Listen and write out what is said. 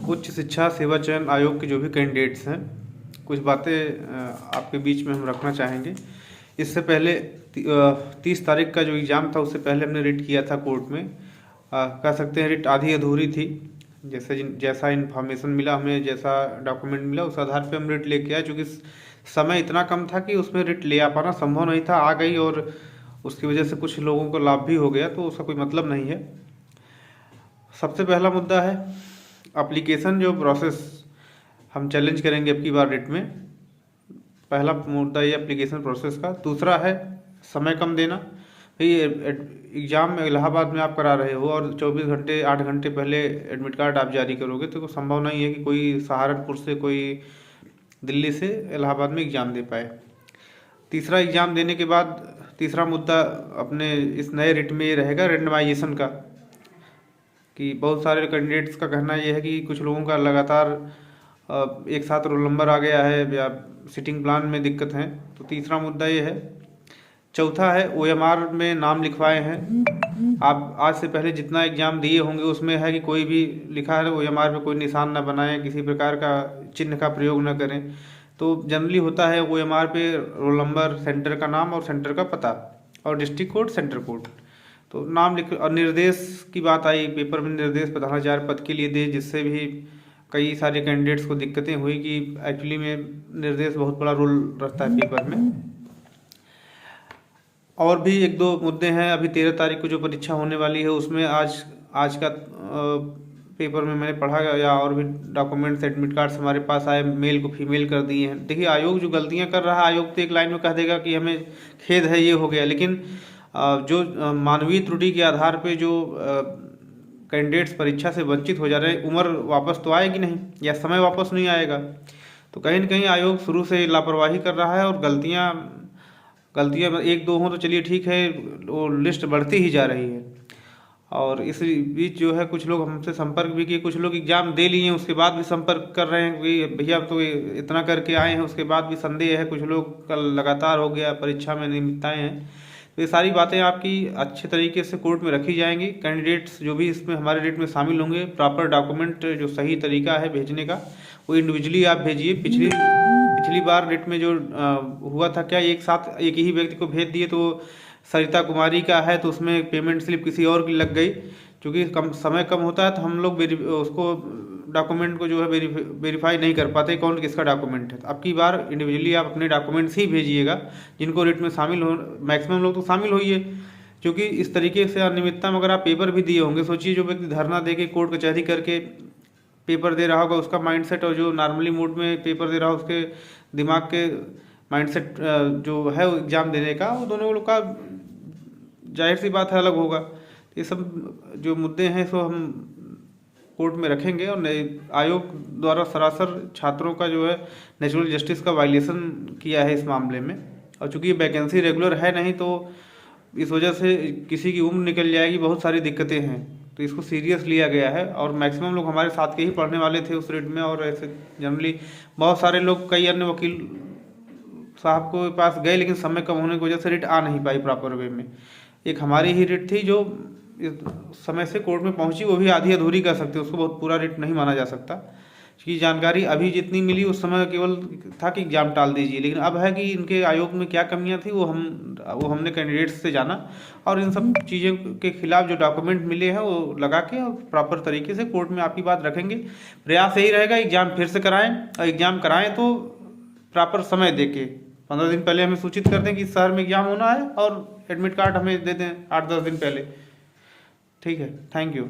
उच्च शिक्षा सेवा चयन आयोग के जो भी कैंडिडेट्स हैं, कुछ बातें आपके बीच में हम रखना चाहेंगे। इससे पहले 30 तारीख का जो एग्ज़ाम था उससे पहले हमने रिट किया था कोर्ट में। कह सकते हैं रिट आधी अधूरी थी। जैसा इन्फॉर्मेशन मिला हमें, जैसा डॉक्यूमेंट मिला, उस आधार पे हम रिट लेके आए। चूँकि समय इतना कम था कि उसमें रिट ले आ पाना संभव नहीं था। आ गई और उसकी वजह से कुछ लोगों को लाभ भी हो गया, तो उसका कोई मतलब नहीं है। सबसे पहला मुद्दा है एप्लीकेशन जो प्रोसेस हम चैलेंज करेंगे अब की बार रिट में। पहला मुद्दा ये एप्लीकेशन प्रोसेस का। दूसरा है समय कम देना। भाई एग्ज़ाम में इलाहाबाद में आप करा रहे हो और 24 घंटे 8 घंटे पहले एडमिट कार्ड आप जारी करोगे, तो संभव नहीं है कि कोई सहारनपुर से, कोई दिल्ली से इलाहाबाद में एग्ज़ाम दे पाए। तीसरा, एग्ज़ाम देने के बाद तीसरा मुद्दा अपने इस नए रिट में ये रहेगा रेंडमाइजेशन का, कि बहुत सारे कैंडिडेट्स का कहना ये है कि कुछ लोगों का लगातार एक साथ रोल नंबर आ गया है या सिटिंग प्लान में दिक्कत है। तो तीसरा मुद्दा ये है। चौथा है OMR में नाम लिखवाए हैं। आप आज से पहले जितना एग्ज़ाम दिए होंगे उसमें है कि कोई भी लिखा है OMR पे कोई निशान ना बनाएं, किसी प्रकार का चिन्ह का प्रयोग ना करें। तो जनरली होता है OMR पे रोल नंबर, सेंटर का नाम और सेंटर का पता और डिस्ट्रिक्ट कोड, सेंटर कोड, तो नाम लिख। और निर्देश की बात आई, पेपर में निर्देश प्रधानाचार्य पद के लिए दे, जिससे भी कई सारे कैंडिडेट्स को दिक्कतें हुई कि एक्चुअली में निर्देश बहुत बड़ा रोल रखता है पेपर में। और भी एक दो मुद्दे हैं। अभी 13 तारीख को जो परीक्षा होने वाली है उसमें आज का पेपर में मैंने पढ़ा, या और भी डॉक्यूमेंट्स, एडमिट कार्ड्स हमारे पास आए, मेल को फीमेल कर दिए हैं। देखिए, आयोग जो गलतियां कर रहा है, आयोग तो एक लाइन में कह देगा कि हमें खेद है, ये हो गया, लेकिन जो मानवीय त्रुटि के आधार पे जो कैंडिडेट्स परीक्षा से वंचित हो जा रहे हैं, उम्र वापस तो आएगी नहीं या समय वापस नहीं आएगा। तो कहीं न कहीं आयोग शुरू से लापरवाही कर रहा है और गलतियां एक दो हों तो चलिए ठीक है, वो लिस्ट बढ़ती ही जा रही है। और इस बीच जो है कुछ लोग हमसे संपर्क भी किए, कुछ लोग एग्ज़ाम दे लिए हैं उसके बाद भी संपर्क कर रहे हैं कि भैया तो इतना करके आए हैं, उसके बाद भी संदेह है। कुछ लोग कल लगातार हो गया, परीक्षा में नियमितताएँ हैं। तो ये सारी बातें आपकी अच्छे तरीके से कोर्ट में रखी जाएंगी। कैंडिडेट्स जो भी इसमें हमारे रेट में शामिल होंगे, प्रॉपर डॉक्यूमेंट जो सही तरीका है भेजने का वो इंडिविजुअली आप भेजिए। पिछली बार रेट में जो हुआ था, क्या एक साथ एक ही व्यक्ति को भेज दिए, तो सरिता कुमारी का है तो उसमें पेमेंट स्लिप किसी और की लग गई। क्योंकि समय कम होता है तो हम लोग उसको डॉक्यूमेंट को जो है वेरीफाई नहीं कर पाते कौन किसका डॉक्यूमेंट है। तो अब की बार इंडिविजुअली आप अपने डॉक्यूमेंट्स ही भेजिएगा जिनको रेट में शामिल हो। मैक्सिमम लोग तो शामिल होइए, क्योंकि इस तरीके से अनियमितता में अगर आप पेपर भी दिए होंगे, सोचिए जो व्यक्ति धरना दे के कोर्ट कचहरी करके पेपर दे रहा होगा, उसका माइंडसेट और जो नॉर्मली मूड में पेपर दे रहा हो उसके दिमाग के माइंडसेट जो है एग्ज़ाम देने का, वो दोनों लोग का जाहिर सी बात है अलग होगा। ये सब जो मुद्दे हैं सो हम कोर्ट में रखेंगे। और आयोग द्वारा सरासर छात्रों का जो है नेचुरल जस्टिस का वायलेशन किया है इस मामले में। और चूँकि वैकेंसी रेगुलर है नहीं, तो इस वजह से किसी की उम्र निकल जाएगी, बहुत सारी दिक्कतें हैं। तो इसको सीरियस लिया गया है और मैक्सिमम लोग हमारे साथ के ही पढ़ने वाले थे उस रेट में। और ऐसे जनरली बहुत सारे लोग कई अन्य वकील साहब को पास गए, लेकिन समय कम होने की वजह से रिट आ नहीं पाई प्रॉपर वे में। एक हमारी ही रिट थी जो समय से कोर्ट में पहुंची, वो भी आधी अधूरी कर सकते, उसको बहुत पूरा रिट नहीं माना जा सकता। की जानकारी अभी जितनी मिली उस समय केवल था कि एग्जाम टाल दीजिए, लेकिन अब है कि इनके आयोग में क्या कमियां थी वो हमने कैंडिडेट्स से जाना और इन सब चीज़ों के खिलाफ जो डॉक्यूमेंट मिले हैं वो लगा के और प्रॉपर तरीके से कोर्ट में आपकी बात रखेंगे। प्रयास यही रहेगा एग्जाम फिर से कराएं, और एग्जाम कराएं तो प्रॉपर समय दे के 15 दिन पहले हमें सूचित कर दें कि इस शहर में एग्जाम होना है और एडमिट कार्ड हमें दे दें 8-10 दिन पहले। ठीक है, थैंक यू।